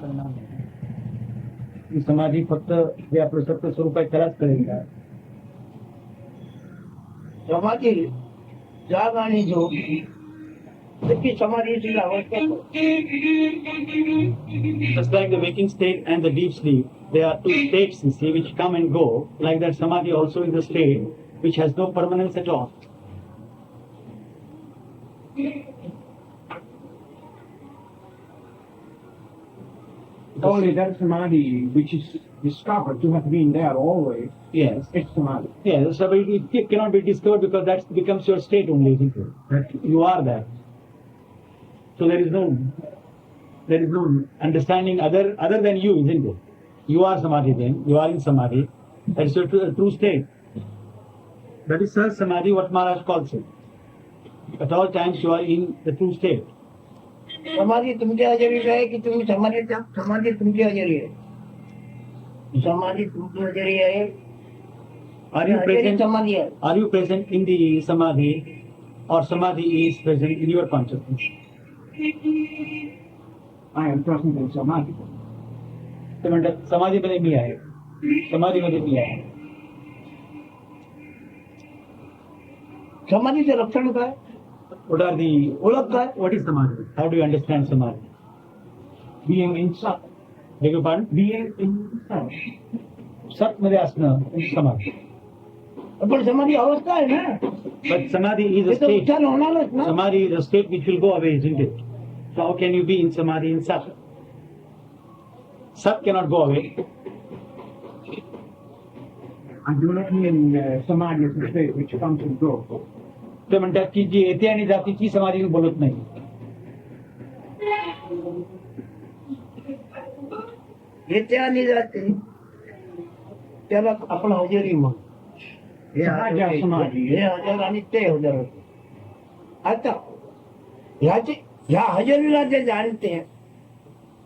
परिणाम आहे की समाधी फक्त जे आपलं सत्य स्वरूप आहे त्यालाच कळेल का? समाधी जाग आणि झोप त्याची समाधीची अवस्था. Just like the waking state and the deep sleep, there are two states, you see, which come and go. Like that, samadhi also is a state which has no permanence at all. Only that samadhi which is discovered to have been there always. Yes. It's samadhi. Yes, so it cannot be discovered because that becomes your state only, isn't it? That you are that. So there is no understanding other than you, isn't it? You are samadhi then, you are in samadhi. That is your true state. That is Sahaj Samadhi, what Maharaj calls it. At all times you are in the true state. समाधी तुमच्या हजेरीत आहे की तुम्ही समाधीच्या समाधी तुमची हजेरी आहे. समाधी तुमची हजेरी आहे. Are you present? समाधी आहे. Are you present in the samadhi, or samadhi is present in your consciousness? I am present in samadhi. ते म्हणतात समाधीमध्ये मी आहे, समाधीमध्ये मी आहे. समाधीचे लक्षण काय? What are the ओळख काय? what is samadhi? How do you understand samadhi? Being in sat. Beg your pardon? Being in sat. सत मध्ये असणं समाधी. पण समाधी अवस्था आहे ना. But samadhi is a त्याचं state. उच्चार होणारच ना. Samadhi is a state which will go away, isn't it? So how can you be in samadhi in sat? Sat cannot go away. I do not mean samadhi as a state which comes and goes. ते म्हणतात की जी येते आणि जाते ती समाधी बोलत नाही. येते आणि जाते त्याला आपण हजेरी म्हणू. हे हजर समाधी, हे हजर आणि ते हजर होते. आता ह्या हजेरीला जे जाणते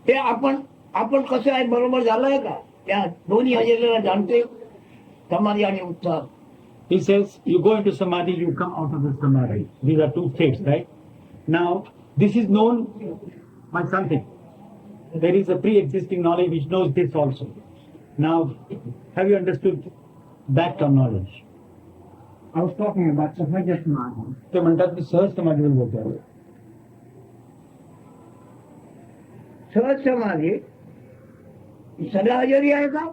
ते आपण कसं आहे बरोबर झालंय का? त्या दोन्ही हजेरीला जाणते समाधी आणि उत्साह. He says, you go into samadhi, you come out of the samadhi. These are two states, right? Now, this is known by something. There is a pre-existing knowledge which knows this also. Now, have you understood that term knowledge? I was talking about sahaja samadhi. ते म्हणतात की सहज समाधीवर बोलतो. सहज समाधी सदा हजेरी आहे का?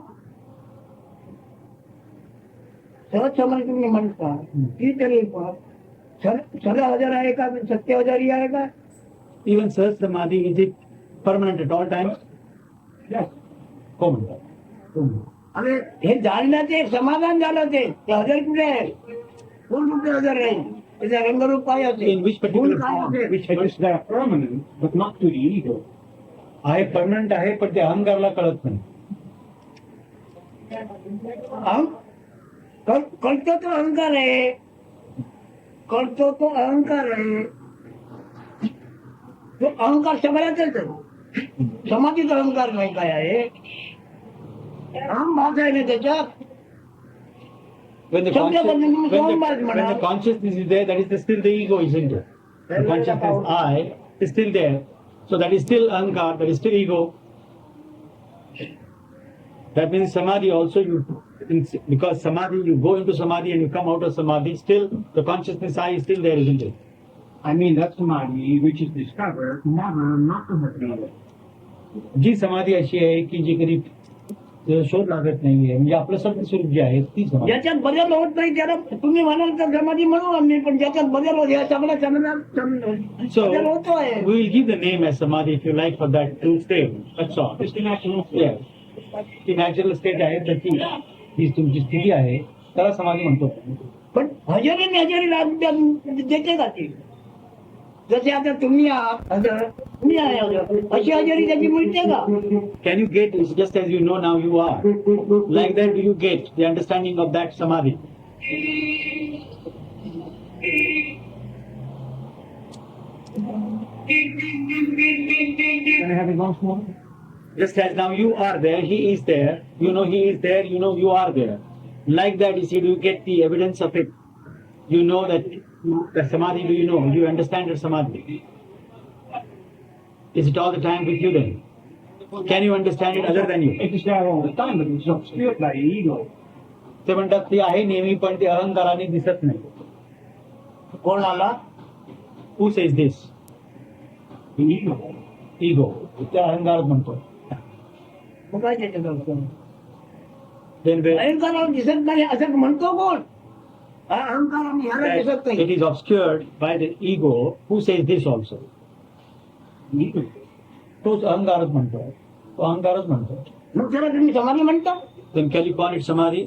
सहज समाधी तुम्ही म्हणता ती तरी पण सदा हजर आहे का? सत्य हजेरी आहे का? Even सहज samadhi, is it permanent at all times? Yes. हो म्हणतात. अरे हे जाणण्याचे एक समाधान झालं ते हजर कुठे आहे? फुल कुठे हजर आहे? त्याचा रंगरूप काय असेल? In which particular form? Which is there permanent, but not to the ego. आहे परमनंट आहे पण ते अहंकारला कळत नाही. कळतो तो अहंकार आहे. कळतो तो अहंकार आहे. तो अहंकार सगळ्यातच आहे. समाधीचा अहंकार नाही काय आहे? अहम भाग आहे ना त्याच्यात. When the consciousness is there, that is still the ego, isn't it? The consciousness I is still there. So that is still ahankar, that is still ego. That means samadhi also, because samadhi, you go into samadhi and you come out of samadhi, still the consciousness I is still there, isn't it? I mean that samadhi which is discovered never not to have been. जी समाधी अशी आहे की जी कधी शोध लागत नाहीये, म्हणजे आपलं सत्य स्वरूप जे आहे ती समाधी. ज्याच्यात बदल होत नाही त्याला तुम्ही म्हणाल तर समाधी म्हणू आम्ही, पण ज्याच्यात बदल होत या सगळ्या बदल होतोय. We will give the name as samadhi if you like for that true state. That's all. It's the natural state. ती नॅचरल स्टेट आहे त्याची ही तुमची स्थिती आहे त्याला समाधी म्हणतो. पण हजेरी देते जाते. जसे आता तुम्ही आहात हजर, तुम्ही आहे हजर, अशी हजेरी त्याची मिळते का? Can you get it just as you know now you are? Like that do you get the understanding of that samadhi? Can I have it once more? Just as now you are there, he is there, you know he is there, you know you are there. Like that, you see, do you get the evidence of it? You know that samadhi, do you know? Do you understand your samadhi? Is it all the time with you then? Can you understand it other than you? It is there all the time, but it's obscured by the ego. ते म्हणतात ते आहे नेहमी पण ते अहंकाराने दिसत नाही. कोण आला? Who says this? The ego. Ego. ते अहंकारच म्हणतो. मग काय त्याच्यात अर्थ? Then where अहंकाराला दिसत नाही असं म्हणतो कोण? अहंकाराने ह्याला दिसत that it नाही. is obscured by the ego, who says this also? Ego. तोच अहंकारच म्हणतो. तो अहंकारच म्हणतो. मग त्याला तुम्ही समाधी म्हणता? Then can you call it samadhi?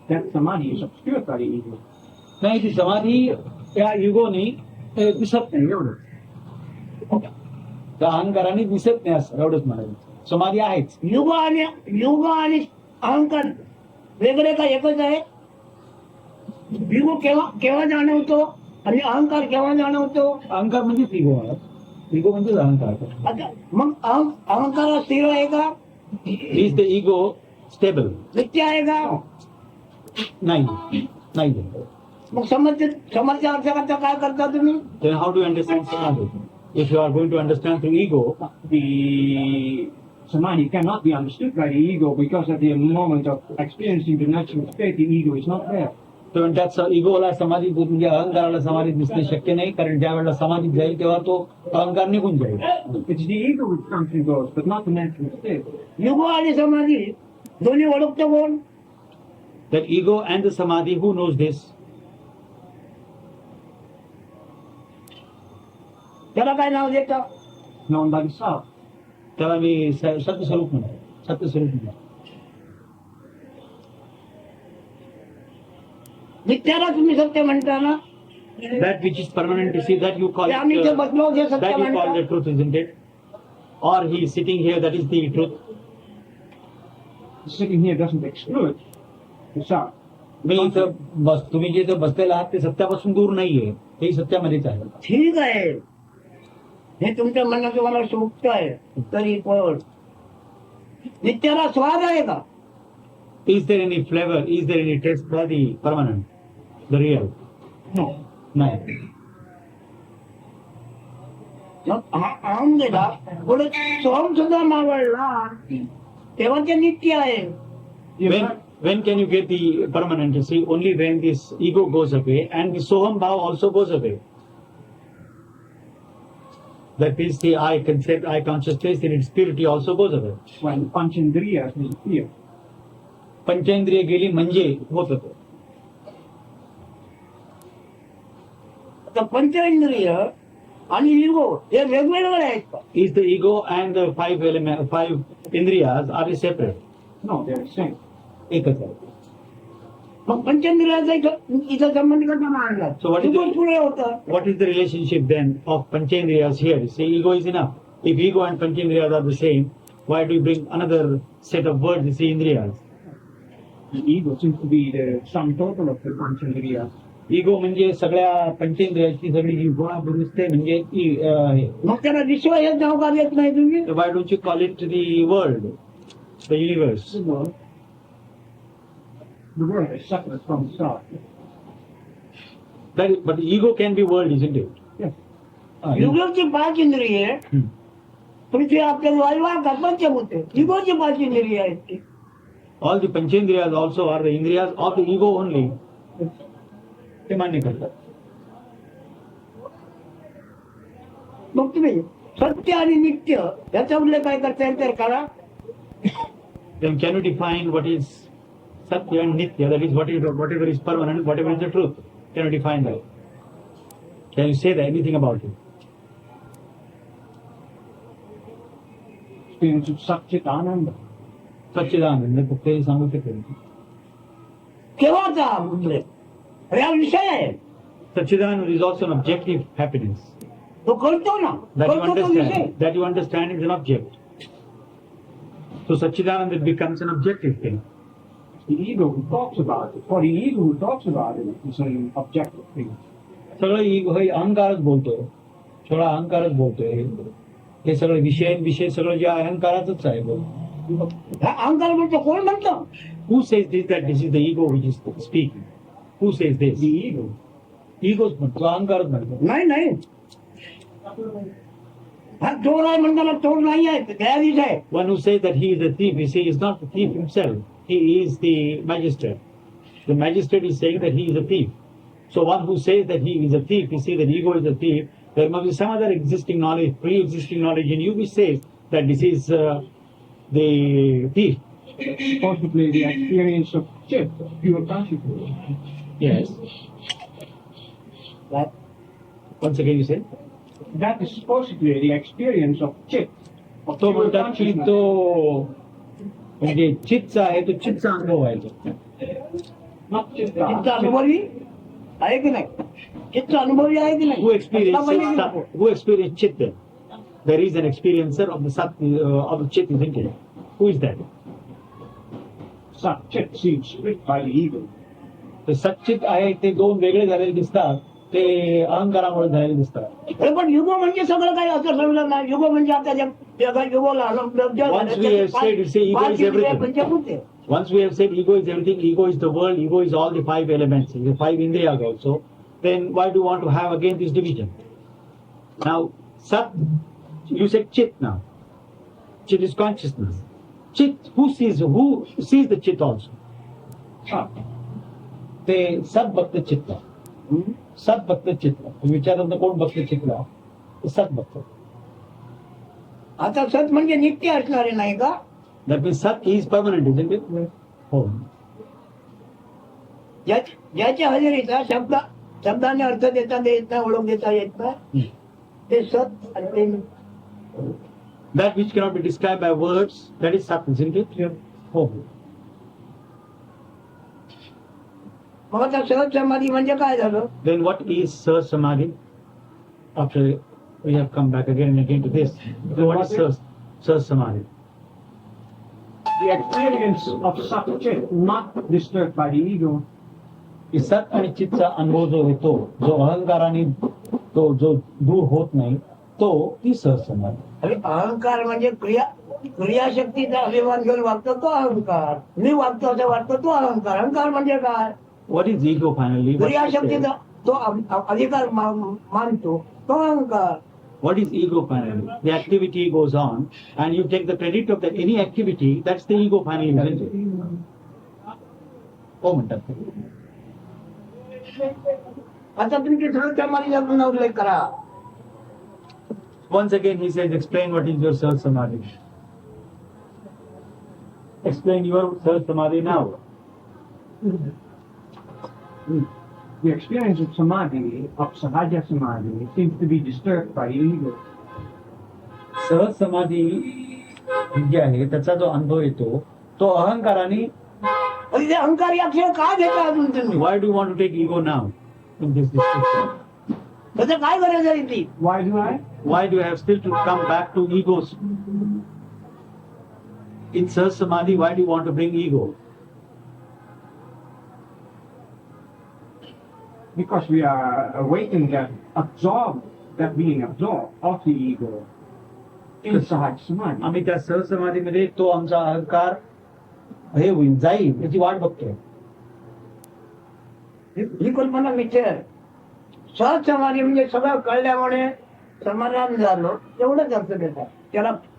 That samadhi is obscured by the ego. नाही ती समाधी त्या इगोनी दिसत नाही एवढं. त्या अहंकाराने दिसत नाही असं एवढंच म्हणायचं. समाधी आहेच. युग आणि अहंकार वेगळे का एकच आहे? युग केव्हा जाणवतो आणि अहंकार केव्हा जाणवतो? अहंकार म्हणजेच इगो आहे. इगो म्हणजेच अहंकार. आता मग अहंकार स्थिर आहे का? Is the ego stable? नित्य आहे का? नाही. नाही. मग समजच्या अर्थ काय करता तुम्ही? Then how do you understand samadhi? If you are going to understand through ego, The samadhi cannot be understood by the ego because at the moment of experiencing the natural state, the ego is not there. तर म्हणतात इगोला समाधी म्हणजे अहंकाराला समाधी दिसणे शक्य नाही, कारण ज्या वेळेला समाधी जाईल तेव्हा तो अहंकार निघून जाईल. It's the ego which comes and goes, but not the natural state. युग आणि समाधी दोन्ही ओळखतो कोण? That ego and the samadhi, who knows this? त्याला काय नाव देता? Known by the self. त्याला मी सत्यस्वरूप म्हणतो. सत्यस्वरूप म्हणतो. नित्याला तुम्ही सत्य म्हणता ना? That which is permanent, you see, that you call ते आम्ही जे it, बसलो जे सत्य that you call म्हणता. the truth, isn't it? Or he is sitting here, that is the truth. Sitting here doesn't exclude the self. मी इथं तुम्ही जे इथं बसलेला आहात ते सत्यापासून दूर नाहीये, हे सत्यामध्येच आहे. ठीक आहे, हे तुमच्या मनाचं मला सुक्त आहे. तरी पण नित्याला स्वाद आहे का? Is there any flavor? Is there any taste for the permanent, the real? No. नाही. अहम गेला पुढे सोम सुद्धा मावळला तेव्हा ते नित्य आहे. When can you get the permanent? You see, only when this ego goes away and the soham bhav also goes away. That is the I concept, I consciousness in its purity also goes away. When panchendriyas disappear. पंचेंद्रिय गेली म्हणजे होत होतं. आता पंचेंद्रिय आणि इगो हे वेगवेगळे आहेत का? Is the ego and the five indriyas are they separate? No, they're the same. एकच आहे. मग पंचेंद्रियाचा इथं संबंध कसा मांडला? So what is इगो पुढे होता. What is the relationship then of panchendriyas here? Say ego is enough. If ego and panchendriyas are the same, why do you bring another set of words, you see, indriyas? The ego seems to be the sum total of the panchendriyas. इगो म्हणजे सगळ्या पंचेंद्रियाची सगळी जी गोळा दिसते म्हणजे हे. मग त्याला विश्व हे नाव का देत नाही तुम्ही? Why don't you call it the world, the universe? The world is separate from the self. But the ego can be world, isn't it? Yes. युगोची पाच इंद्रिये पृथ्वी आपल्या वायू आकाश पंचभूत इगोची पाच इंद्रिये आहेत ती. All the panchendriyas also are the indriyas of the ego only. ते मान्य करतात. मग तुम्ही सत्य आणि नित्य याचा उल्लेख काय करता येईल तर करा. Then can you define what is Satya and Nitya? That is whatever is permanent, whatever is the truth. Can you define that? Can you say that anything about it? Experience of Satchitananda. सच्चिदानंद फक्त हे सांगू शकेल. केव्हाचा उल्लेख? अरे हा विषय आहे. Satchidanand is also an objective happiness. तो कळतो ना, कळतो तो विषय. That you understand is an object. So Satchidanand it becomes an objective thing. The ego who talks about it, for the ego who talks about it, is an objective thing. सगळं ego हे अहंकारच बोलतोय. सगळं अहंकारच बोलतोय. हे सगळं विषय सगळं जे अहंकाराचंच आहे. अहंकार म्हणतो कोण म्हणतो? Who says this, that this is the ego which is speaking? Who says this? The ego. Ego's म्हणतो, अहंकारच म्हणतो. नाही नाही हा चोर आहे म्हणताना चोर नाही आहे, न्यायाधीश आहे. One who says that he is a thief, you see, is not the thief himself. He is the magistrate. The magistrate is saying that he is a thief. So one who says that he is a thief, you see that ego is a thief, there must be some other existing knowledge, pre-existing knowledge in you which says that this is the thief. Possibly the experience of chit, pure consciousness. Yes. What? Once again you say? That is supposedly the experience of chit. Of तो pure म्हणतात की consciousness. तो म्हणजे चित्तचा आहे तो चित्तचा अनुभव आहे तो. Not chit. चित्त अनुभवी आहे की नाही? चित्त अनुभवी आहे की नाही? Who experiences आता पहिले Sat? Who experiences Chitta? There is an experiencer of the Sat, of the Chit, isn't it? Who is that? Sat chit seems split by the ego. तर सच्चित आहे ते दोन वेगळे झालेले दिसतात, ते अहंकारामुळे झालेले दिसतात. अरे पण युगो म्हणजे सगळं काही असं समजलं नाही. युगो म्हणजे आता युगोला Once we have said, you say ego is everything. पंचभूते. Once we have said ego is everything, ego is the world, ego is all the five elements, the five indriyas also, then why do you want to have again this division? Now, Sat, you said Chit now. Chit is consciousness. Chit, who sees the Chit also? Sat. ते सत भक्त चित्त. सत भक्त चित्त विचारांत कोण भक्त चित्त? सत भक्त. आता सत म्हणजे नित्य असणारे नाही का? That means Sat is permanent, isn't it? हो. ज्याच्या हजेरीचा शब्दाने अर्थ देता येत नाही, ओळख देता येत नाही, ते सत आणि ते That which cannot be described by words, that is Sat, isn't it? हो. मग आता सहज समाधी म्हणजे काय झालं? Then what is Sahaj Samadhi? After we have come back again and again to this. So what is Sahaj Samadhi? The experience of Sat chit not disturbed by the ego. की सत आणि चितचा अनुभव जो येतो, जो अहंकाराने तो जो दूर होत नाही, तो ती सहज समाधी. अरे अहंकार म्हणजे क्रियाशक्तीचा अभिमान घेऊन वागतो तो अहंकार. मी वागतो असं वाटतो तो अहंकार. अहंकार म्हणजे काय? What is ego finally? What is क्रियाशक्तीचा तो अधिकार मानतो तो अहंकार. What is ego finally? The activity goes on and you take the credit of that any activity, that's the ego finally, isn't it? हो म्हणतात. आता तुमची सहज समाधीचा पुन्हा उल्लेख करा. Once again he says, explain what is your Sahaj Samadhi. Explain your Sahaj Samadhi now. The experience of samadhi, of sahaja samadhi, seems to be disturbed by the ego. सहज समाधी जे आहे त्याचा जो अनुभव येतो तो अहंकाराने. पण ते अहंकार या क्षणी का घेता अजून तुम्ही? Why do you want to take ego now in this discussion? त्याचं काय गरज आहे ती? Why do I? Why do you have still to come back to egos? In Sahaj Samadhi, why do you want to bring ego? Because we are awaiting that absorbed, that being absorbed of the ego in Sahaj Samadhi. आम्ही त्या सहज समाधीमध्ये तो आमचा अहंकार हे होईल जाईल याची वाट बघतोय. ही कल्पना मिथ्या आहे. सहज समाधी म्हणजे सगळं कळल्यामुळे समाधान झालं एवढंच अर्थ देतात.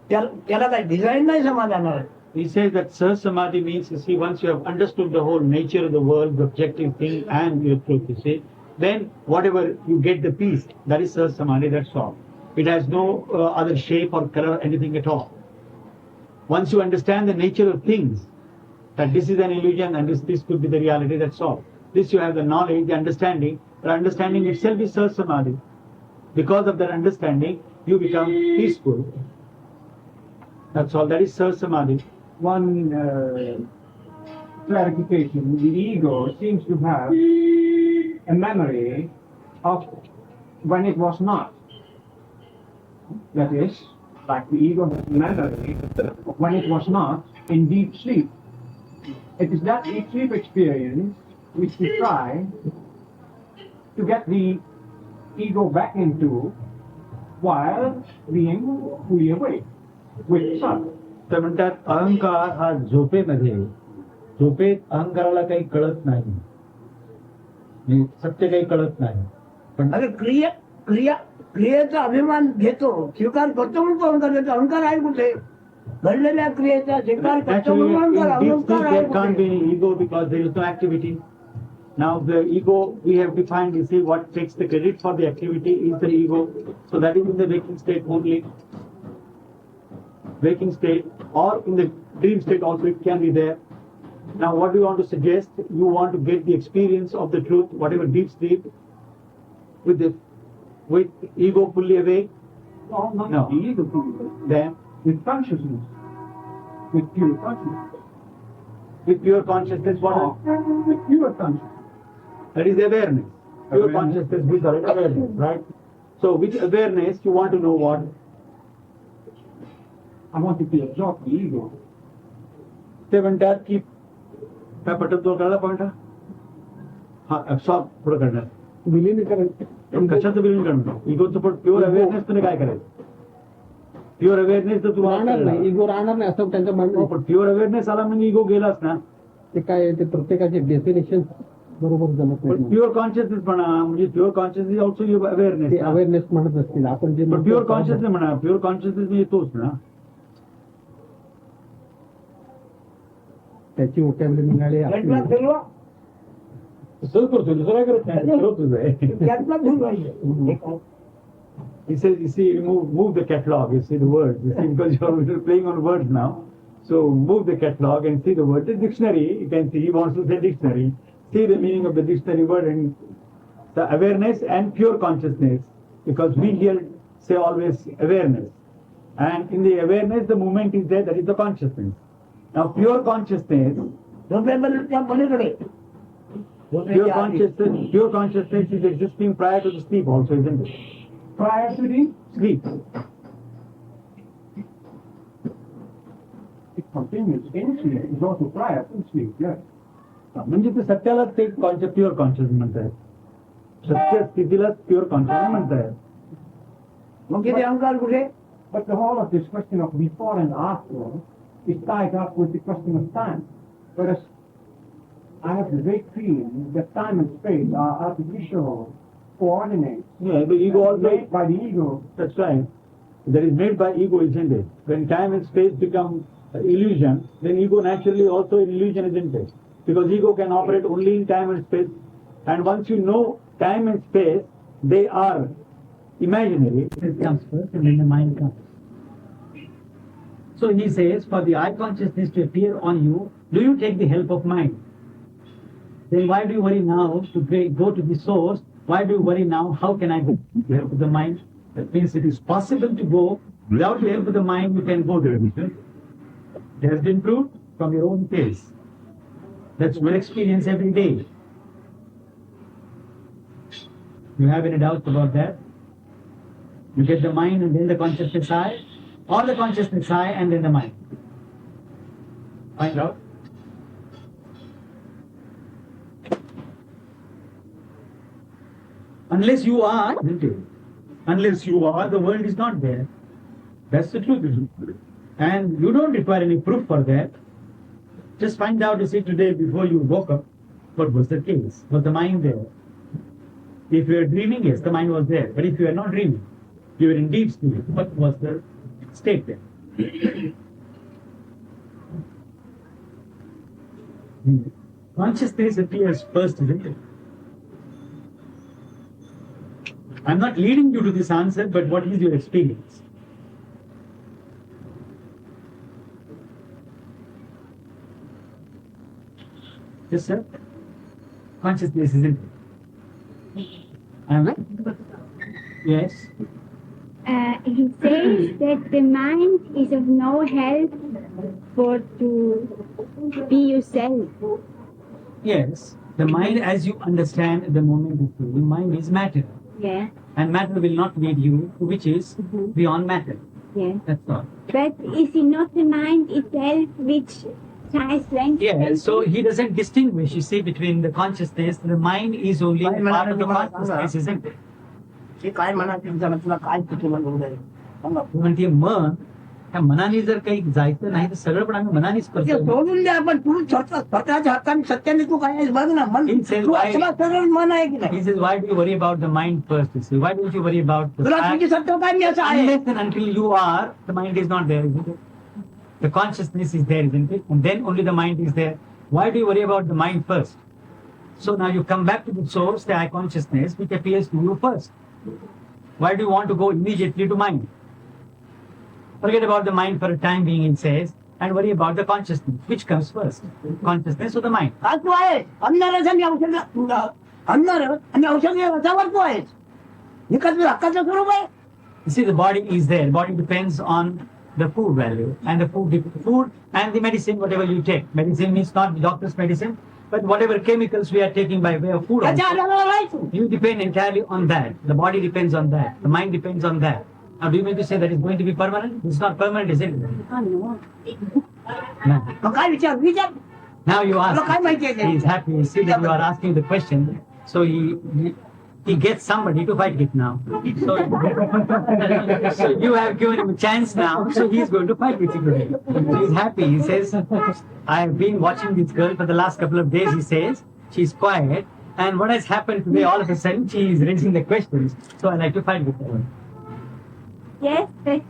त्याला काही डिझाईन नाही समाधानाला. He says that Sahaj Samadhi means, you see, once you have understood the whole nature of the world, the objective thing and your truth, you see, then whatever you get the peace, that is Sahaj Samadhi, that's all. It has no other shape or color, anything at all. Once you understand the nature of things, that this is an illusion and this could be the reality, that's all. This you have the knowledge, the understanding, but understanding itself is Sahaj Samadhi. Because of that understanding, you become peaceful. That's all, that is Sahaj Samadhi. One clarification, the ego seems to have a memory of when it was not. That is, like the ego has memory of when it was not in deep sleep. It is that deep sleep experience which we try to get the ego back into while being fully awake with Sat. तर म्हणतात अहंकार हा झोपेमध्ये, झोपेत अहंकाराला काही कळत नाही, सत्य काही कळत नाही. पण अरे क्रियेचा अभिमान घेतो, स्वीकार करतो म्हणून तो अहंकार घेतो. अहंकार आहे कुठे? घडलेल्या क्रियेचा स्वीकार करतो Actually, म्हणून in deep अहंकार sleep आहे there can't be कुठे? any ego because there is no activity. Now the ego we have defined, you see, what takes the credit for the activity is the ego. So that is in the waking state only. Waking state, or in the dream state also it can be there. Now what do you want to suggest? You want to get the experience of the truth, whatever deep sleep, with ego fully awake. No, not No. the ego, Then with consciousness, with pure consciousness. with pure consciousness, what? With pure consciousness. That is awareness. Pure Awareness. consciousness, we call it awareness, right? So with awareness, you want to know what? I wanted to absorb the ego. ते म्हणतात की काय पटत तो कळला point हा absorb पुढे करणार विलीनीकरण. पण कशाचं विलीन करणार इगोचं पण प्युअर अवेअरनेस तुम्ही काय करायचं प्युअर अवेअरनेस तर राहणार नाही, तुम्हाला इगो राहणार नाही असं त्यांचं म्हणणं आहे. पण प्युअर अवेअरनेस आला म्हणजे इगो गेलाच ना ते काय आहे, ते प्रत्येकाचे डेफिनेशन बरोबर जमत पण नाही. प्युअर कॉन्शियसनेस म्हणा म्हणजे प्युअर कॉन्शियसनेस ऑल्सो ते अवेअरनेस अवेअरनेस म्हणत असतील आपण जे पण म्हणतो प्युअर कॉन्शियसनेस म्हणा प्युअर कॉन्शियसनेस म्हणजे तोच ना त्याची वोकॅब्युलरी मिळाली गटला आपली. फिरवा, तसंच करतो दुसरं काय करत नाही करत तुझं आहे गटला फिरवायचं. हे काय? He says, you see, move the catalog, you see the words, you see, because you're playing on words now. So move the catalog and see the word. The dictionary, you can see, he wants to say dictionary. See the meaning of the dictionary word and the awareness and pure consciousness. Because we here say always awareness. And in the awareness, the movement is there, that is the consciousness. Now pure consciousness, झोपेपर्यंतच्या पलीकडे. pure consciousness is existing prior to the sleep also, isn't it? Prior to the, Sleep. it continues in sleep, is also prior to sleep, yes. म्हणजे ते सत्यालाच ते conscious pure conscious म्हणतायत सत्य स्थितीलाच pure conscious म्हणतायत मग किती अहंकार कुठे? But the whole of this question of before and after is tied up with the question of time. Whereas I have the vague feeling that time and space are artificial coordinates Yeah, the ego also, made by the ego. that's right. That is made by ego, isn't it? When time and space become illusion, then ego naturally also an illusion, isn't it? Because ego can operate only in time and space. And once you know time and space, they are imaginary. It comes first and then the mind comes. So he says, for the I consciousness to appear on you, do you take the help of mind? Then why do you worry now to go to the source? Why do you worry now? How can I go? The help of the mind. That means it is possible to go without the help of the mind. You can go there. It has been proved from your own case. That's your experience every day. You have any doubts about that? You get the mind and then the consciousness high, or the consciousness high and then the mind. Find out. Unless you are, isn't it? Unless you are, the world is not there. That's the truth, isn't it? And you don't require any proof for that. Just find out, you see, today before you woke up, what was the case? Was the mind there? If you are dreaming, yes, the mind was there. But if you are not dreaming, you are in deep sleep, what was the state there? Consciousness appears first, isn't it? I'm not leading you to this answer, but what is your experience? Yes, sir? Consciousness, isn't it? Am I? Yes. He says that the mind is of no help for to be yourself. Yes. The mind, as you understand at the moment is the mind is matter. Yeah, And matter will not lead you to which is beyond matter. yeah. That's all. But is it not the mind itself which tries length? Yeah, so he doesn't distinguish, you see, between the consciousness. The mind is only part of the consciousness, isn't it? हे काय म्हणा तुमच्या तुला काय किती म्हणून जाईल सांगा. म्हणते मन त्या मनाने जर काही जायचं नाही तर सगळं पण आम्ही मनानेच ते करतो. सोडून द्या, पण तू स्वतःच्या हक्काने सत्याने तू काय आहेस बघ ना. मन He says, तू why- असला सरळ मन आहे की नाही. He says, why do you worry about the mind first? You see, why don't you worry about the तुला fact? तुझी सत्य काय मी असं आहे. Unless and until you are, the mind is not there, isn't it? The consciousness is there, isn't it? And then only the mind is there. Why do you worry about the mind first? So now you come back to the source, the I consciousness, which appears to you first. Why do you want to go immediately to mind? Forget about the mind for a time being, it says, and worry about the consciousness. Which comes first? Consciousness or the mind? आज तू आहेस अन्नरस आणि औषध, अन्नरस आणि औषध रसावर तू आहेस. हे का तुझं हक्काचं स्वरूप आहे. You see, the body is there. The body depends on the food value and the food and the medicine, whatever you take. Medicine means not the doctor's medicine, but whatever chemicals we are taking by way of food. त्याच्या Also. आधारावर आहे तू. You depend entirely on that. The body depends on that. The mind depends on that. Now, do you mean to say that it's going to be permanent? It's not permanent, is it? No. मग काय विचार विचार. Now you तुला काय ask. माहिती आहे He is happy. You see that you are asking the question. So he gets somebody to fight with now. So, so you have given him a chance now. So he is going to fight with you today. So he is happy. He says, I have been watching this girl for the last couple of days. He says, she's quiet. And what has happened today, all of a sudden, she is raising the questions. So I like to fight with her. Yes, but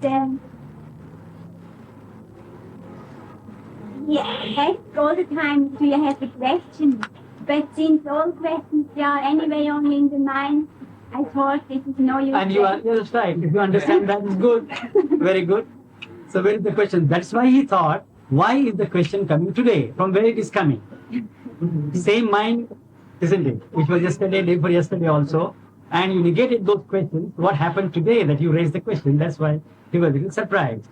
yeah, all the time do you have a question? But since all questions are anyway only in the mind, I thought this is no use. And you are, yes, right. If you understand that, is good. Very good. So where is the question? That's why he thought, why is the question coming today? From where it is coming? Same mind, isn't it? Which was yesterday, day before yesterday also. And you negated those questions. What happened today that you raised the question? That's why he was a little surprised.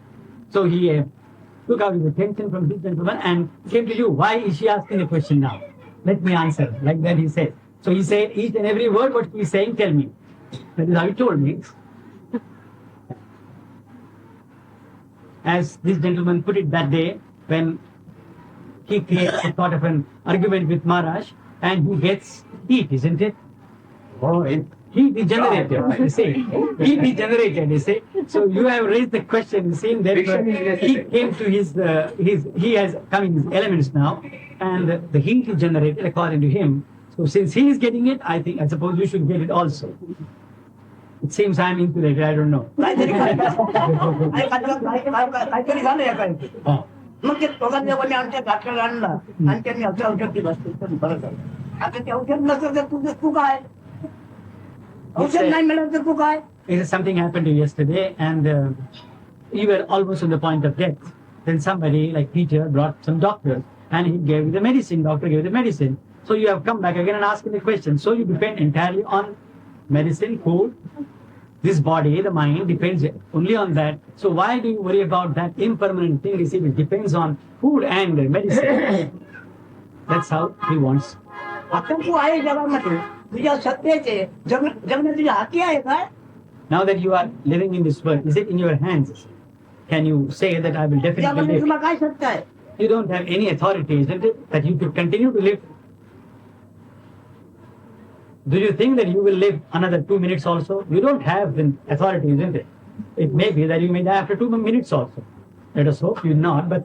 So he took out his attention from this gentleman and came to you. Why is she asking the question now? Let me answer. Like that he said. So he said, each and every word what he is saying, tell me. That is how he told me. As this gentleman put it that day, when he creates a sort of an argument with Maharaj, and he gets heat, isn't it? Oh, he degenerated, you see. He degenerated, you see. So you have raised the question, you see, that he came to he has come in his elements now, and the heat is generated according to him. So since he is getting it, I suppose you should get it also. It seems I'm insulated, I don't know. काहीतरी काहीतरी झालं या काय. Oh. मग ते दोघांनी कोणी आमच्या डॉक्टरला आणला आणि त्यांनी आपलं औषध दिलं असतं तर बरं झालं. आता ते औषध नसतं तर तू काय. औषध नाही मिळालं तर तू काय. Something happened to you yesterday, and you were almost on the point of death. Then somebody, like Peter, brought some doctors, and he gave you the medicine. Doctor gave the medicine. So you have come back again and asked the question. So you depend entirely on medicine, food. This body, the mind, depends only on that. So why do you worry about that impermanent thing? You see, it depends on food and medicine. That's how he wants. आता तू आहे जगामध्ये तुझ्या सत्तेचे जगणे तुझ्या हाती आहे काय. Now that you are living in this world, is it in your hands? Can you say that I will definitely त्यामध्ये live? तुला काय सत्य आहे. You don't have any authority, isn't it? That you could continue to live. Do you think that you will live another 2 minutes also? You don't have the authority, isn't it? It may be that you may die after 2 minutes also. Let us hope you not, but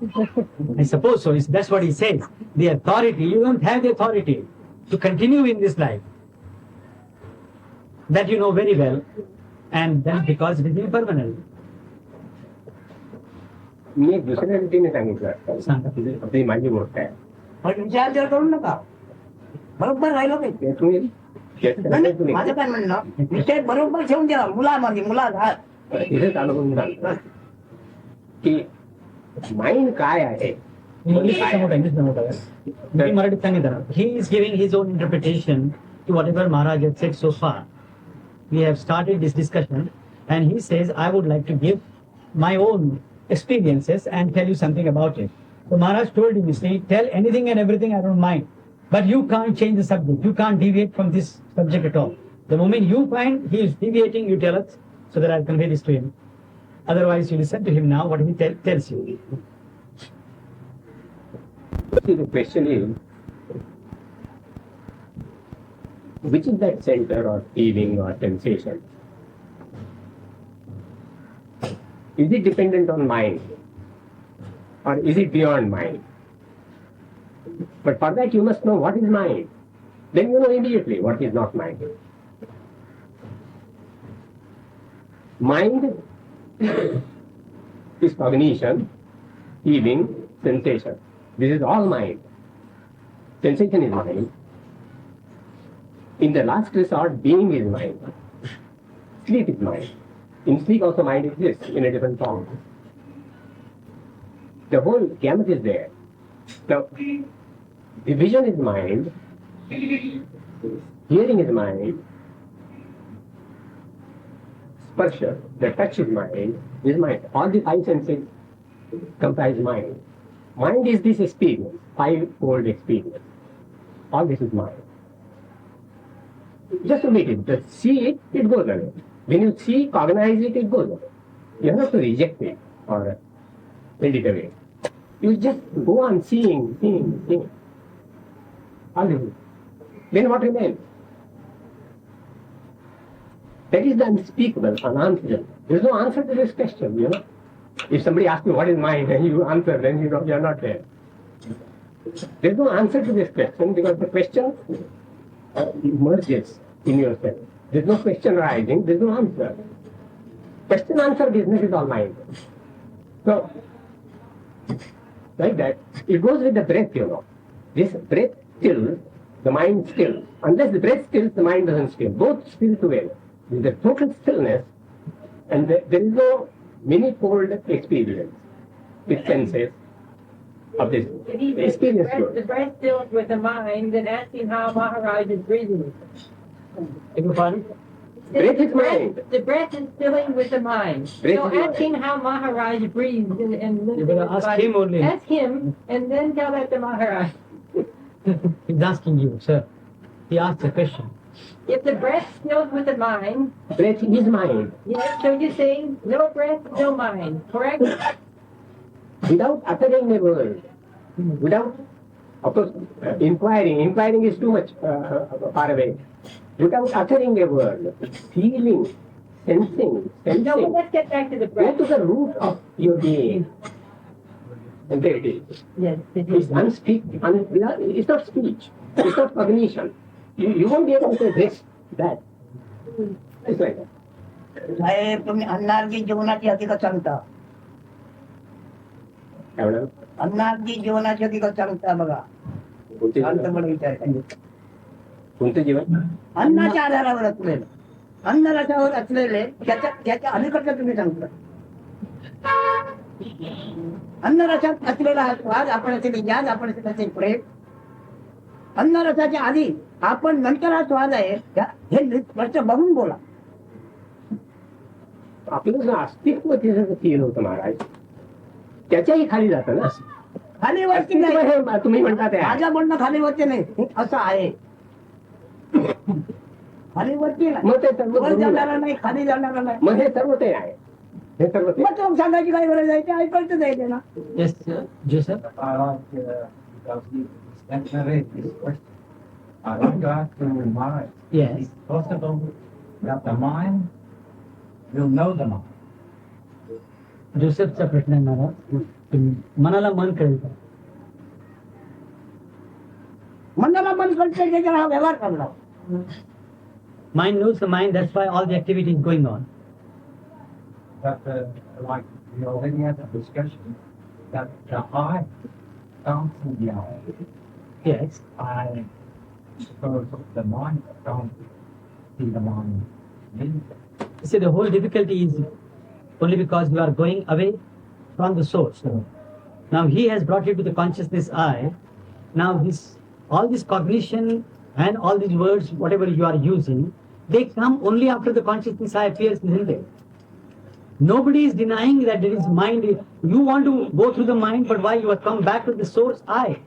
I suppose so. That's what he says. The authority, you don't have the authority to continue in this life. That you know very well. And that's because it is impermanent. मी एक दुसऱ्या रीतीने सांगितलं सांगा. आपली माझी गोष्ट आहे. पण विचार जर करू नका बरोबर राहिलो काही. ते तुम्ही नाही, माझं काय म्हणणं विषय बरोबर ठेवून द्या मुलामध्ये मुलाधार. इथेच अनुभव सांगतो की माइंड काय आहे. English He is giving his own interpretation to whatever Maharaj had said so far. We have started this discussion, and he says, I would like to give my own experiences and tell you something about it. So Maharaj told him, you see, tell anything and everything, I don't mind. But you can't change the subject. You can't deviate from this subject at all. The moment you find he is deviating, you tell us, so that I'll convey this to him. Otherwise, you listen to him now, what he tells you. See, the question is, which is that center or feeling or sensation Is it dependent on mind? Or is it beyond mind? But for that you must know what is mind. Then you know immediately what is not mind. Mind is cognition, feeling, sensation. This is all mind. Sensation is mind. In the last resort, being is mind. Sleep is mind. In sleep also mind exists in a different form. The whole gamut is there. Now, the vision is mind, hearing is mind, sparsha, the touch is mind, All the five senses comprise mind. Mind is this experience, five-fold experience. All this is mind. Just to meet it, just see it, it goes away. When you see, cognize it, it goes away. You don't have to reject it or send it away. You just go on seeing. All this. Then what remains? That is the unspeakable, unanswerable. There is no answer to this question, you know. If somebody asks you what is mind and you answer, then you are not there. There is no answer to this question because the question emerges in yourself. There is no question arising, there is no answer. Question-answer business is all mind. So, like that, it goes with the breath, you know. This breath stills, the mind stills. Unless the breath stills, the mind doesn't still. Both still together. With the total stillness, and there is no manifold experience with senses of this experience. The breath stills with the mind, then asking how Maharaj is breathing. Beg your pardon? Breath is mind. The breath is filling with the mind. Breath So is mind. asking how Maharaj breathes and You better ask him only. Ask him and then tell that to Maharaj. He's asking you, sir. He asked a question. If the breath stills with the mind, Breath is mind. yes, so you're saying no breath, no mind, correct? Without uttering a word, without, of course, inquiring is too much far away. Without uttering a word, feeling, sensing. No, but let's get back to the Go breath. to the root of your being. And there it is. Yes, it It's is. it's not speech. It's not cognition. You won't be able to address that. It's like that. साहेब तुम्ही अन्नार्गी जीवनाची हकीकत सांगता काय म्हणाल? अन्नार्गी जीवनाची हकीकत सांगता बघा कोणते शांत जीवन? पण विचार कोणते जीवन? अन्नाच्या आधारावर असलेलं अन्नरसावर असलेले त्याच्या अलीकडचं तुम्ही सांगता अन्नरसात असलेला हा स्वाद आपण असलेली याद आपण असलेले प्रेम अन्नरसाच्या आधी आपण नंतर हा स्वाद आहे हे स्पष्ट बघून बोला आपलं जे अस्तित्व तिचं फील होतं महाराज त्याच्याही खाली जातं ना. खाली वरती अस्तित्व नाही हे तुम्ही म्हणता ते आहे. माझं म्हणणं खाली वरती नाही हे असं आहे खाली वरती नाही मग ते सर्व वर बरोबर जाणारा आहे. नाही खाली जाणारा नाही मग हे सर्व ते आहे. हे सर्व ते मग तो सांगायची काय गरज आहे ते ऐकायचं जायचे ना Yes, sir. Joseph? I like because he narrated this question. I like to ask the Maharaj. Yes. Is it possible that the mind will know the mind? जोसेफचा प्रश्न आहे महाराज. मनाला मन कळेल का? मनाला मन करते त्याच्यावर हा व्यवहार करणार Mind knows the mind, that's why all the activity is going on. That like we already had a discussion that the eye counts in the eye. Yes. I suppose the mind can't see the mind. You see, the whole difficulty is only because you are going away from the source. Now he has brought you to the consciousness I. Now all this cognition and all these words, whatever you are using, they come only after the consciousness I appears, isn't it? Nobody is denying that there is mind. You want to go through the mind, but why? You have come back to the source I.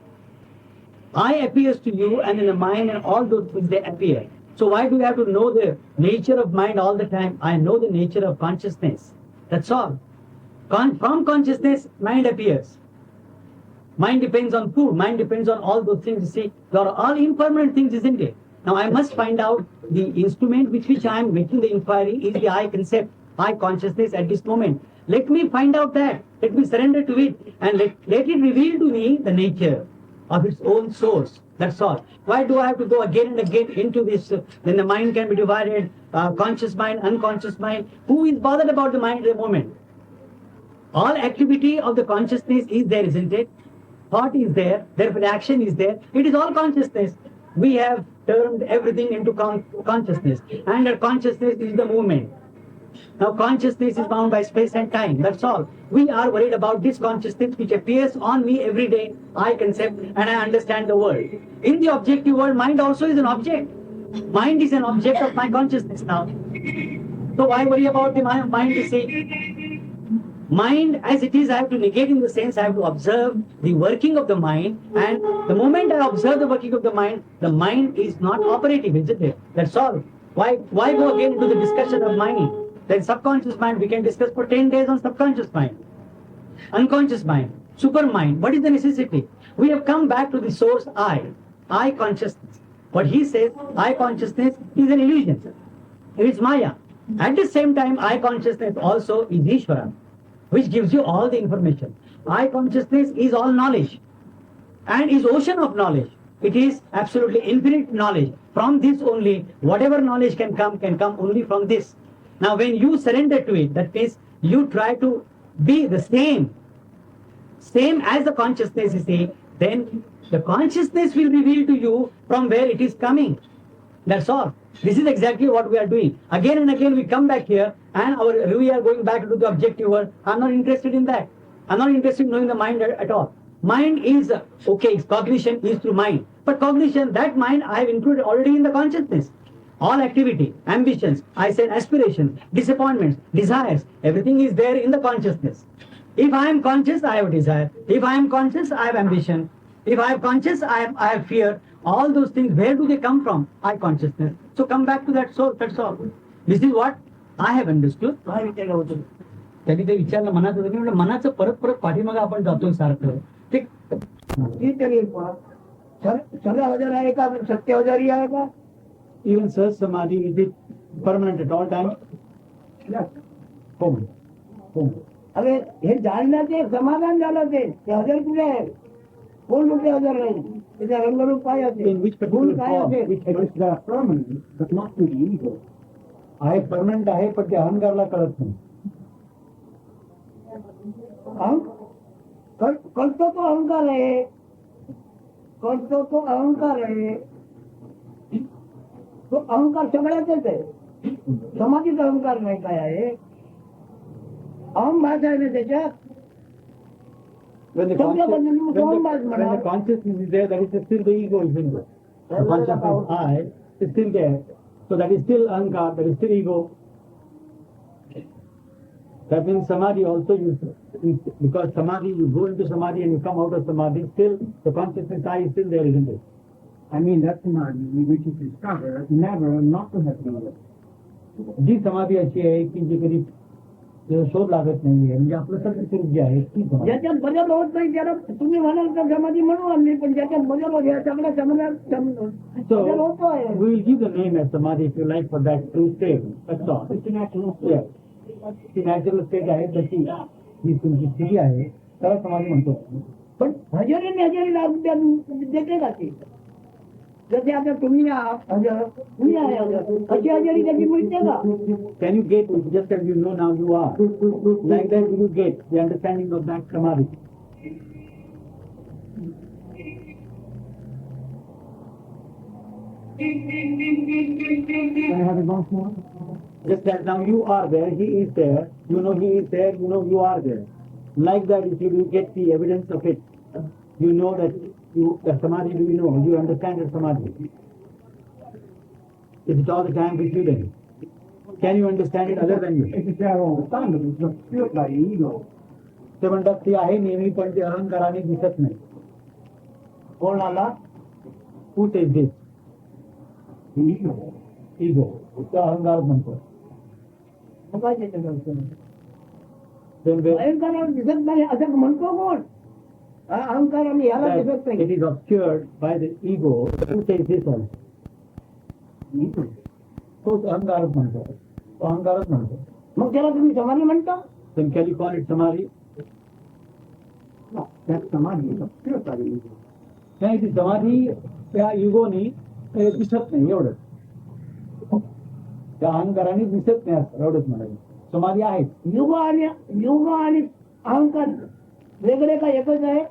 I appears to you, and in the mind and all those things, they appear. So why do you have to know the nature of mind all the time? I know the nature of consciousness. That's all. From consciousness, mind appears. Mind depends on food. Mind depends on all those things. You see, they are all impermanent things, isn't it? Now I must find out the instrument with which I am making the inquiry is the I concept, I consciousness at this moment. Let me find out that. Let me surrender to it and let it reveal to me the nature of its own source. That's all. Why do I have to go again and again into this? Then the mind can be divided, conscious mind, unconscious mind. Who is bothered about the mind at the moment? All activity of the consciousness is there, isn't it? Thought is there, therefore action is there. It is all consciousness. We have turned everything into consciousness. And that consciousness is the movement. Now consciousness is bound by space and time, that's all. We are worried about this consciousness which appears on me every day. I concept and I understand the world. In the objective world, mind also is an object. Mind is an object of my consciousness now. So why worry about the mind, you see? Mind as it is, I have to negate in the sense I have to observe the working of the mind, and the moment I observe the working of the mind is not operative, isn't it? That's all. Why go again into the discussion of mind? Then subconscious mind, we can discuss for 10 days on subconscious mind. Unconscious mind, super mind, what is the necessity? We have come back to the source I consciousness. What he says, I consciousness is an illusion. It is Maya. At the same time, I consciousness also is Ishvara, which gives you all the information. I consciousness is all knowledge and is ocean of knowledge. It is absolutely infinite knowledge. From this only, whatever knowledge can come only from this. Now when you surrender to it, that means you try to be the same as the consciousness is saying, then the consciousness will reveal to you from where it is coming. That's all. This is exactly what we are doing. Again and again we come back here and we are going back to the objective world. I'm not interested in that. I'm not interested in knowing the mind at all. Mind is, okay, cognition is through mind. But cognition, that mind I have included already in the consciousness. All activity, ambitions, I said aspirations, disappointments, desires, everything is there in the consciousness. If I am conscious, I have desire. If I am conscious, I have ambition. If I am conscious, I have fear. All those things, where do they come from? I consciousness. So come back to that source, that's all. This is what I have understood. त्यांनी ते विचारलं मनात होतं की म्हणजे मनाचं परत परत पाठीमागे आपण जातोय सारखं ते सगळं हजर आहे का सत्य हजारी आहे का even sir samadhi is it permanent at all times? अरे हे जाणण्याचे समाधान झालं ते हजर कुठे आहे कोण कुठे हजर नाही त्याच्या रंगरूप काय असेल In which गुण particular काय form? असेल Which is the permanent, but not to the ego. आहे परमनंट आहे पण ते अहंकारला कळत नाही. करतो तो अहंकार आहे करतो तो अहंकार आहे तो अहंकार सगळ्यातच आहे समाधीचा अहंकार नाही काय आहे अहम भास आहे ना त्याच्यात When the consciousness is there, that is still the ego is in there. The consciousness I is still there. So that is still ahankar, that is still ego. That means samadhi also, because samadhi, you go into samadhi and you come out of samadhi, still the consciousness I is still there, isn't it? I mean, that samadhi which is discovered never not to have been there. जी समाधी अशी आहे की जी कधी शोध लागत नाहीये म्हणजे आपलं सगळं स्वरूप जे आहे ती समाधी. ज्याच्यात बदल होत नाही त्याला तुम्ही म्हणाल तर समाधी म्हणू आम्ही पण ज्याच्यात बदल होत या सगळ्या So बदल होतोय we will give the name as samadhi if you like for that true state. That's all. It's a natural state. ती नॅचरल स्टेट आहे तशी ही तुमची स्थिती आहे त्याला समाधी म्हणतो. पण हजेरी हजेरी देते का ती जसे आता तुम्ही आहात हजर तुम्ही आहे हजर अशी हजेरी त्याची मिळते का Can you get it just as you know now you are? Like that you get the understanding of that samadhi. Can I have it once more? Just that now you are there, he is there, you know he is there, you know you are there. Like that if you get the evidence of it, you know that the samadhi do you know, you understand the samadhi. Is it all the time with you then? Can you understand it other than you? It is there all the time, but it's not fueled by the ego. ते म्हणतात ती आहे नेहमी पण ते अहंकाराने दिसत नाही. कोणाला Who says this? The ego. तो अहंकार म्हणतो. मग काय त्याच्यात Then where अहंकाराला दिसत नाही असं म्हणतो कोण अहंकार आणि ह्याला दिसत that नाही it is obscured by the ego, who says this also? तोच अहंकारच म्हणतो. तो अहंकारच म्हणतो. मग त्याला तुम्ही समाधी म्हणता Then can you call it samadhi? No, that's samadhi is a pure by the ego. नाही ती समाधी त्या इगोनी दिसत नाही एवढंच. त्या अहंकाराने दिसत नाही असं एवढंच म्हणाले. समाधी आहे. युग आणि अहंकार वेगळे का एकच आहे?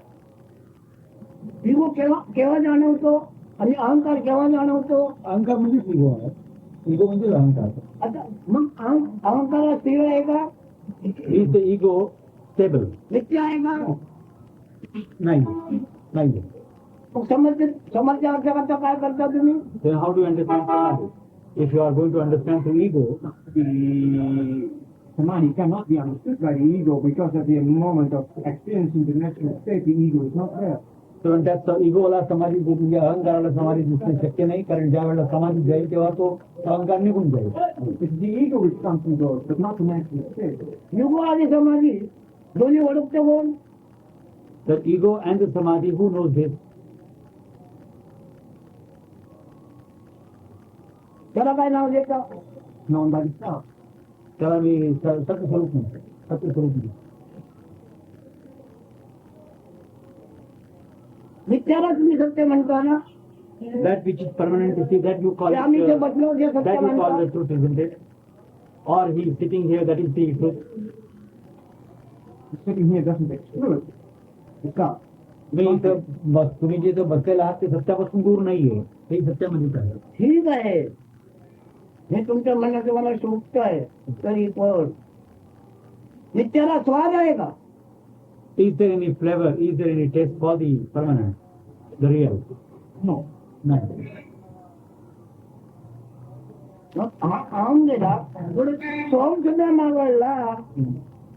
युग केव्हा जाणवतो आणि अहंकार केव्हा जाणवतो? अहंकार म्हणजेच इगो आहे. इगो म्हणजेच अहंकार. आता मग अहंकाराला स्थिर आहे का? Is the ego stable? नित्य आहे का? नाही नाही. मग समजच्या अर्थ काय करता तुम्ही? Then how do you understand samadhi? If you are going to understand through ego, The samadhi cannot be understood by the ego because at the moment of experiencing the natural state, the ego is not there. so त्यात इगोला समाधी म्हणजे अहंकाराला समाधी दिसणे शक्य नाही, कारण ज्या वेळेला समाधी जाईल तेव्हा तो अहंकार निघून जाईल. It's the ego which comes and goes, but not the natural state. युग आणि समाधी दोन्ही ओळखते कोण? The ego and the samadhi, who knows this? त्याला काय नाव देतं? Known by the self. त्याला मी सत्यस्वरूप म्हणतो. सत्यस्वरूप म्हणतो. मिथ्याला तुम्ही सत्य म्हणता ना? That which is permanent, you see, that you call आम्ही ते it, बसलो जे सत्य that you call म्हणतो. the truth, isn't it? Or he is sitting here, that is the truth. Sitting here doesn't exclude the self. मी इथं तुम्ही जिथं बसलेला आहात ते सत्यापासून दूर नाहीये, हे सत्यामध्येच आहे. ठीक आहे, हे तुमच्या मनाचं मला शोभत आहे, तरी पण नित्याला स्वाद आहे का? Is there any flavor, is there any taste for the permanent, the real? No. नाही. आम गेला सोम सुद्धा मावळला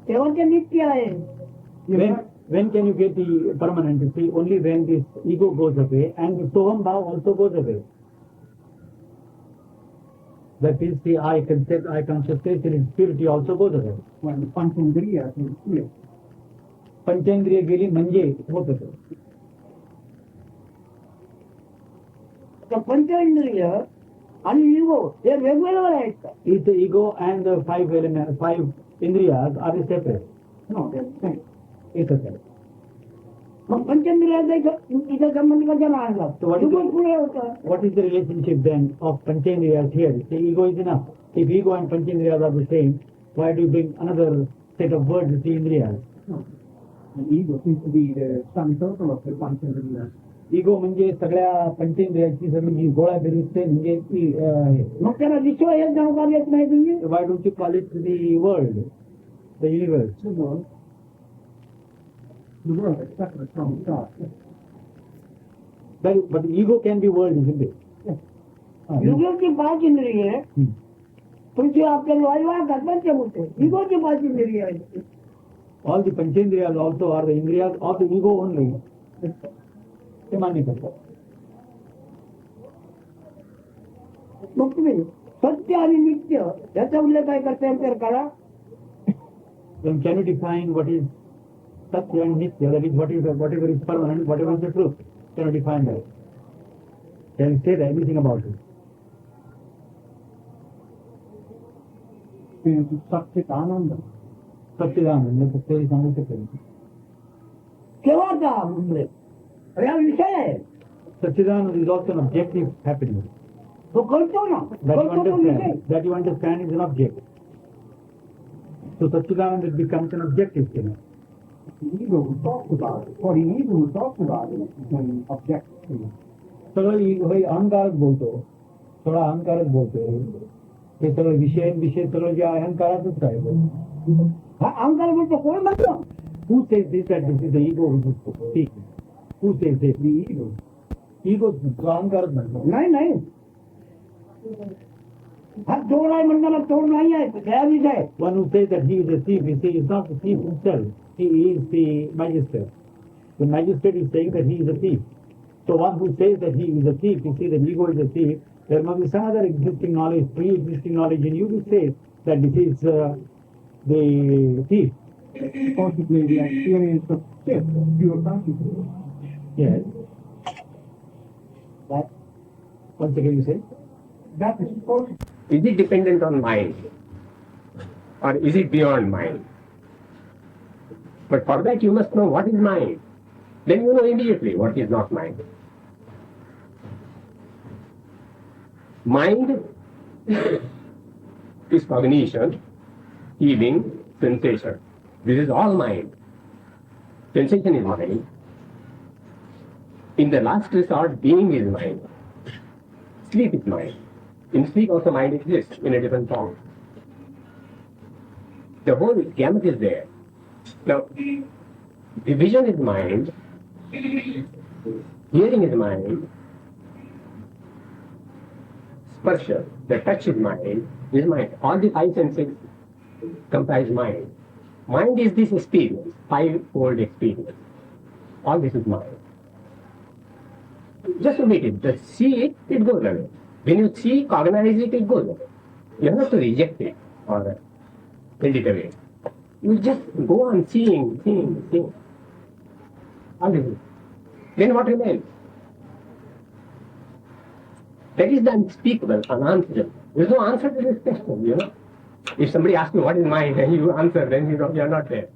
तेव्हा ते नित्य आहे. When can you get the permanent? You see, only when this ego goes away and the soham bhav also goes away. That is the I concept, I consciousness, and purity also goes away. When the panchendriya is clear. पंचेंद्रिय गेली म्हणजे होत होतं. पंचेंद्रिय आणि इगो हे वेगवेगळे आहेत का? Is the ego and the five elements, five indriyas, are they separate? No, they're the same. एकच आहे. मग पंचेंद्रियाचा इथं संबंध कशाला आणला? इगो पुढे होता. What is the relationship then of panchendriyas here? The ego is enough. If ego and panchendriyas are the same, why do you bring another set of words with the indriyas? No. The ego seems to be the sum total of the panchendriya. इगो म्हणजे सगळ्या पंचेंद्रियाची सगळी जी गोळा berries ते म्हणजे ती आहे. मग त्याला विश्व हे नाव का येत नाही तुम्ही? Why don't you call it the world, the universe? The world is separate from God. But ego can be world, isn't it? युगोची पाच इंद्रिय तुमची आपल्याला वायुवाहकात पंचभूते. इगोची पाच इंद्रिय आहेत. All the panchendriyas also are the indriyas of the ego only. ते मान्य करतात. मग तुम्ही सत्य आणि नित्य याचा उल्लेख काय करता येईल करा? Then can you define what is Satya and Nitya? That is whatever is permanent, whatever is the truth. Can you define that? Can you say anything about it? Satchit Ananda. सच्चिदानंद फक्त हे सांगू शकेल. केव्हाचा उल्लेख हा विषय आहे. Satchidanand is also an objective happening. तो करतो ना, करतो तो विषय. That you understand is an object. So Satchidanand it becomes an objective thing. The ego who talks about it, or the ego who talks about it, is an objective. सगळं हे अहंकारच बोलतो, सगळा अहंकारच बोलतो. हे सगळं विषय सगळं जे अहंकारातच आहे. हा अहंकार म्हणतो कोण म्हणतो? Who says this, that this is the ego which is speaking? Who says this? The ego. Ego, अहंकारच म्हणतो. नाही हा चोर आहे म्हणताना चोर नाही आहे, त्या विषय. One who says that he is a thief, he is not the thief himself. He is the magistrate. The magistrate is saying that he is a thief. So one who says that he is a thief, you see that ego is a thief, there must be some other existing knowledge, pre-existing knowledge in you to say that this is the thief. Possibly the experience of shift, pure consciousness. Yes. That, once again you say? That is possible. Is it dependent on mind? Or is it beyond mind? But for that you must know what is mind. Then you know immediately what is not mind. Mind is cognition, feeling, sensation. This is all mind. Sensation is mind. In the last resort, being is mind. Sleep is mind. In sleep also mind exists in a different form. The whole gamut is there. Now, the vision is mind, hearing is mind, sparsha, the touch is mind. All the five senses comprise mind. Mind is this experience, five-fold experience. All this is mind. Just omit it. Just see it, it goes away. When you see, cognize it, it goes away. You don't have to reject it or send it away. You just go on seeing. All this is. Then what remains? That is the unspeakable, unanswerable. There is no answer to this question, you know. If somebody asks you what is mind and you answer, then you are not there.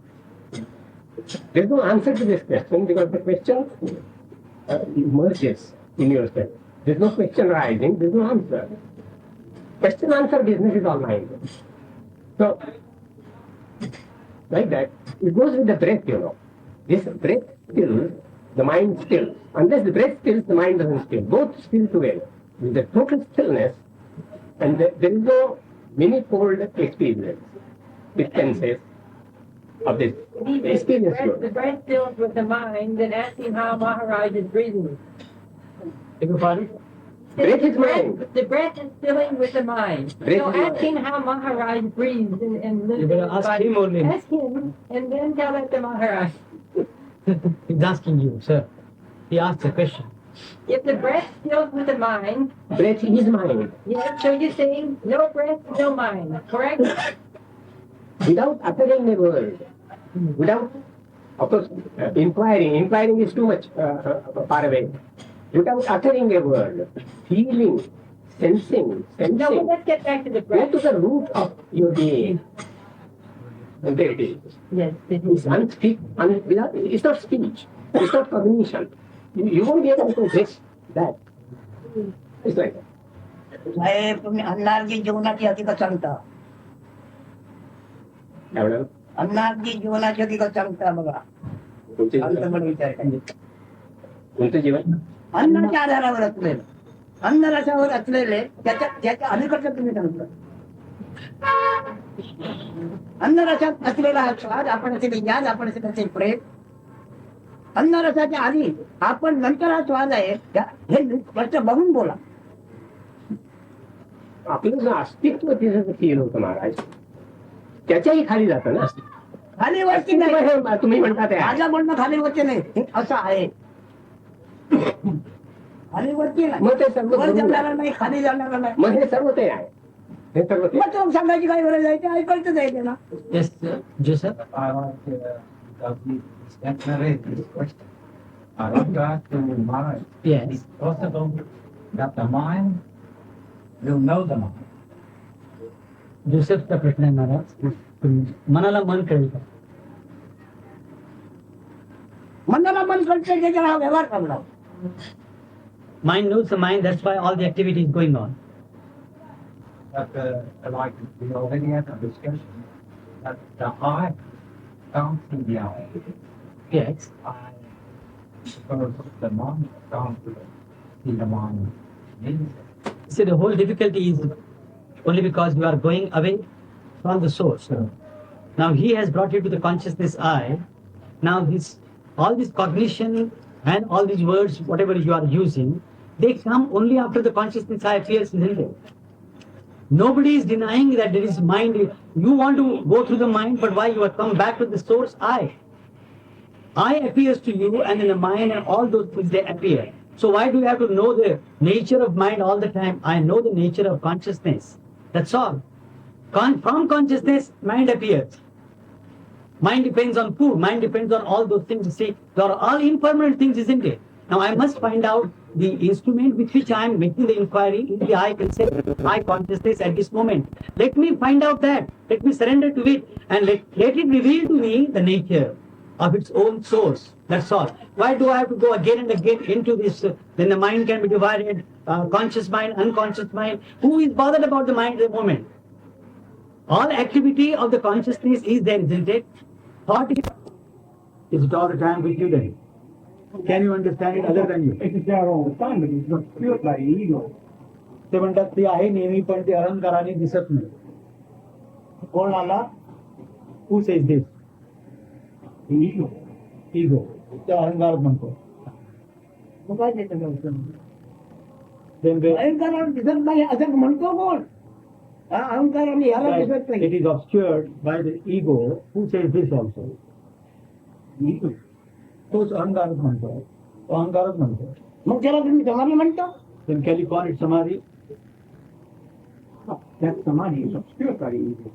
There is no answer to this question because the question emerges in yourself. There is no question arising, there is no answer. Question-answer business is all mind. So, like that, it goes with the breath, you know. This breath stills, the mind stills. Unless the breath stills, the mind doesn't still. Both still together. With the total stillness, and there is no manifold experience with senses of this experience. The breath fills with the mind, then ask him how Maharaj is breathing. Beg your pardon? Breath is mind. The breath is filling with the mind. Breath So is ask mind. him how Maharaj breathes and lives You better in his ask body. him only. Ask him and then tell it to Maharaj. He's asking you, sir. He asked a question. If the breath fills with the mind, Breath is mind. yes, so you're saying no breath, no mind, correct? Without uttering a word, without, of course, inquiring is too much far away. Without uttering a word, feeling, sensing. No, but let's get back to the Go breath. to the root of your being. And there it is. Yes, It's it's not speech. It's not cognition. You won't be able to resist that. It's like that. साहेब तुम्ही अन्नार्जी जीवनाची हकीकत सांगता एवढं अन्नार्जी जीवनाची हकीकत सांगता बघा तुमचे अंतर्मन विचार करायचे. तुमचं जीवन अन्नाच्या आधारावर असलेलं अन्नरसावर असलेले त्याच्या अलीकडचं तुम्ही सांगता अन्नरसात असलेला हा स्वाद आपण असे ज्ञान आपण असे त्याचे प्रेम अन्नरसाच्या आधी आपण नंतर हा स्वाद आहे हे स्पष्ट बघून बोला आपलं जे अस्तित्व तिचं फील होतं महाराज त्याच्याही खाली जातं ना खाली वरती नाही हे तुम्ही म्हणता ते आहे. माझं म्हणणं खाली वरती नाही हे असं आहे खाली वरती नाही मग ते सर्व वर बरोबर जाणारा आहे. नाही खाली जाणारा नाही मग हे सर्व ते आहे हे सर्व ते मग तो सांगायची काय गरज आहे ते ऐकायचं आहे त्याला Yes, sir. Joseph? I like to explain this question. I want to ask the Maharaj, Yes. is it possible that the mind will know the mind? जोसेफचा प्रश्न आहे महाराज मनाला मन कळेल का मनाला मन कळतं त्याच्यावर हा व्यवहार चालला Mind knows the mind, that's why all the activity is going on. But like we already had a discussion, that the I can't see the I. Yes. Because the mind can't see the mind. See, the whole difficulty is only because you are going away from the source. Now he has brought you to the consciousness I. Now all this cognition and all these words, whatever you are using, they come only after the consciousness I appears, isn't it? Nobody is denying that there is mind. You want to go through the mind, but why? You have come back to the source I. I appears to you, and in the mind and all those things, they appear. So why do you have to know the nature of mind all the time? I know the nature of consciousness. That's all. From consciousness, mind appears. Mind depends on food. Mind depends on all those things. You see, they are all impermanent things, isn't it? Now I must find out the instrument with which I am making the inquiry in the I concept, I consciousness at this moment. Let me find out that. Let me surrender to it and let it reveal to me the nature. of its own source. That's all. Why do I have to go again and again into this? Then the mind can be divided, conscious mind, unconscious mind. Who is bothered about the mind at the moment? All activity of the consciousness is there, isn't it? Thought is it all the time with you then? Can you understand it other than you? It is there all the time, but it's not fueled by the ego. ते म्हणतात ते आहे नेहमी पण ते अहंकाराने दिसत नाही. कोण आला? Who says this? The ego. Ego. ते अहंकार म्हणतो. मग काय त्याचं काय? Then they, अहंकाराला दिसत नाही असं म्हणतो कोण? हा, अहंकाराने ह्याला दिसत it नाही. is obscured by the ego. Who says this also? Ego. तोच अहंकारच म्हणतो. तो अहंकारच म्हणतो. मग त्याला तुम्ही समाधी म्हणता? Then can you call it samadhi? That samadhi is obscured by the ego.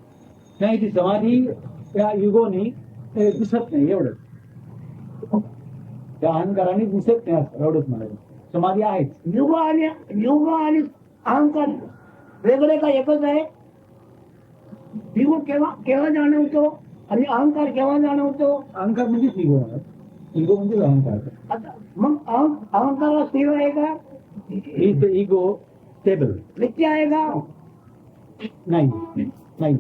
नाही ती समाधी त्या युगोनी दिसत नाही एवढंच. त्या अहंकाराने दिसत नाही असं एवढंच म्हणायचं. समाधी आहेच. युग आणि अहंकार वेगळे का एकच आहे? युग केव्हा केव्हा जाणवतो आणि अहंकार केव्हा जाणवतो? अहंकार म्हणजेच इगो. इगो म्हणजे अहंकार. आता मग अहंकाराला स्थिर आहे का? Is the ego stable? नित्य आहे का? नाही नाही.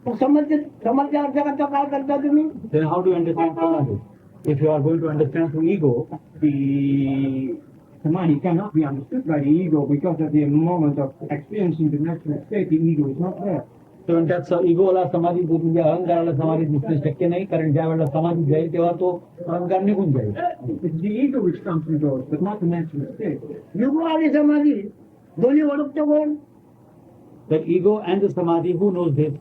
मग समजच्या अर्थ काय करता तुम्ही? Then how do you understand samadhi? If you are going to understand through ego, The samadhi cannot be understood by the ego because at the moment of experiencing the natural state, the ego is not there. तर म्हणतात इगोला समाधी म्हणजे अहंकाराला समाधी दिसणं शक्य नाही, कारण ज्या वेळेला समाधी जाईल तेव्हा तो अहंकार निघून जाईल. It's the ego which comes and goes, but not the natural state. युग आणि समाधी दोन्ही ओळखतो कोण? That ego and the samadhi, who knows this?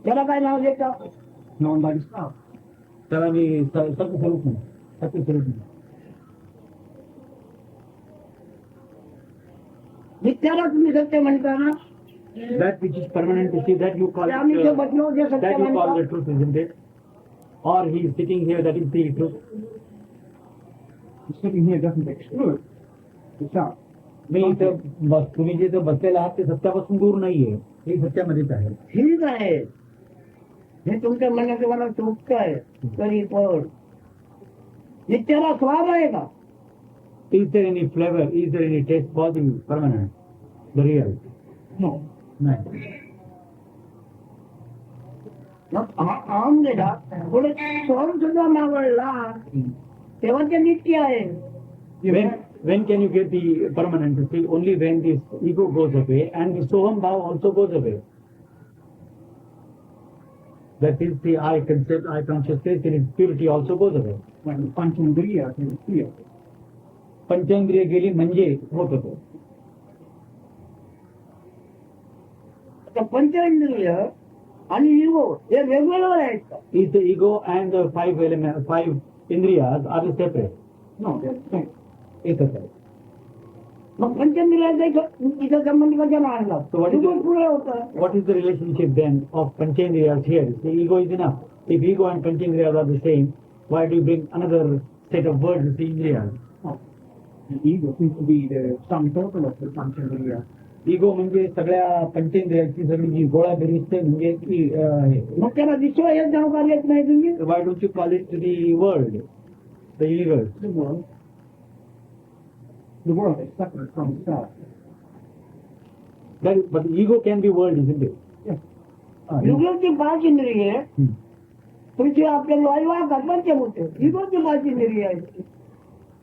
त्याला काय नाव देता? Known by the self. त्याला मी सत्यस्वरूप नाही. सत्यस्वरूप नाही. नित्याला तुम्ही सत्य म्हणता ना? That which is permanent, you see, that you call आम्ही जे it, बसलो जे सत्य that you call म्हणतो the truth, isn't it? Or he is sitting here, that is the truth. Sitting here doesn't exclude the self. मी इथं तुम्ही जे इथं बसलेला आहात ते सत्यापासून दूर नाहीये, हे सत्यामध्येच आहे. ठीक आहे, हे तुमच्या मनाचं मला चुकत आहे तरी पण नित्याला स्वाद आहे का? Is there any flavor? Is there any taste for the permanent, the real? No. नाही. मग आम गेला पुढे सोम सुद्धा मावळला तेव्हा ते नित्य आहे. When can you get the permanent? See, only when this ego goes away and the soham bhav also goes away. That is the I concept, I consciousness in its purity also goes away. When panchendriya is clear. पंचेंद्रिय गेली म्हणजे होत होतं. आता पंचेंद्रिय आणि इगो हे वेगवेगळे आहेत का? Is the ego and the five indriyas are separate? No, they're the same. एकच आहे. मग पंचेंद्रियाचा इथं संबंध कशाला आणला? So what is इगो पुढे होता. What is the relationship then of panchendriyas here? The ego is enough. If ego and panchendriyas are the same, why do you bring another set of words with the indriyas? The ego seems to be the sum total of the panchendriya. इगो म्हणजे सगळ्या पंचेंद्रियाची सगळी जी गोळा berries ते म्हणजे ती आहे. मग त्याला विश्व हे नाव का येत नाही तुम्ही? Why don't you call it the world, the universe? The world is separate from itself. But ego can be world, isn't it? Yes. युगोची पाच इंद्रिय तुमची आपल्या वायू आकाश पंचभूत युगोची पाच इंद्रिय आहेत.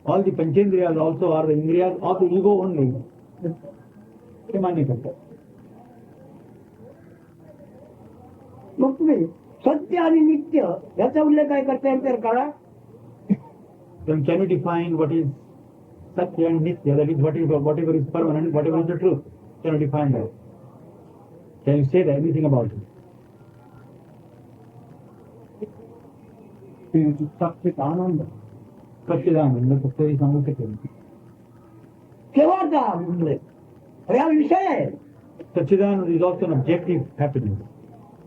All the panchendriyas also are the indriyas of the ego only. ते मान्य करतात. मग तुम्ही सत्य आणि नित्य याचा उल्लेख काय करता येईल तर कळा. Then can you define what is Satya and Nitya? That is whatever is permanent, whatever is the truth. Can you define that? Can you say that anything about it? Satchit Ananda. सच्चिदानंद फक्त हे सांगू शकेल. केव्हाचा उल्लेख हा विषय आहे. Satchidanand is also an objective happiness.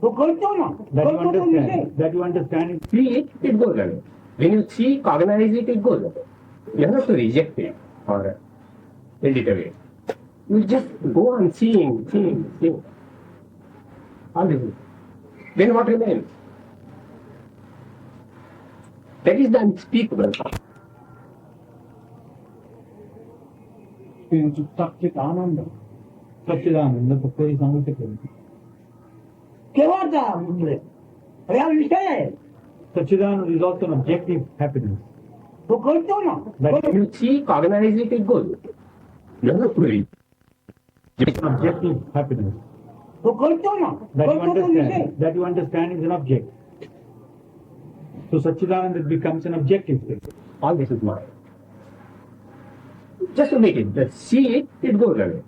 तो कळतो ना, That you कळतो तो विषय. understand. That you understand. See it, it goes away. When you see, cognize it, it goes away. You have not to reject it or send it away. You just go on seeing. All this. then what remains? That is the unspeakable. Satchidananda. Satchidananda, the place on the table. केव्हा था मुझे अरे यार विषय है Satchidananda is also an objective happiness. तो करतो ना But you see, cognize it, it goes. You have to really. It's an objective happiness. तो करतो ना That you understand is an object. So Satchidananda becomes an objective thing. All this is mine. Just to make it, see it, it goes away.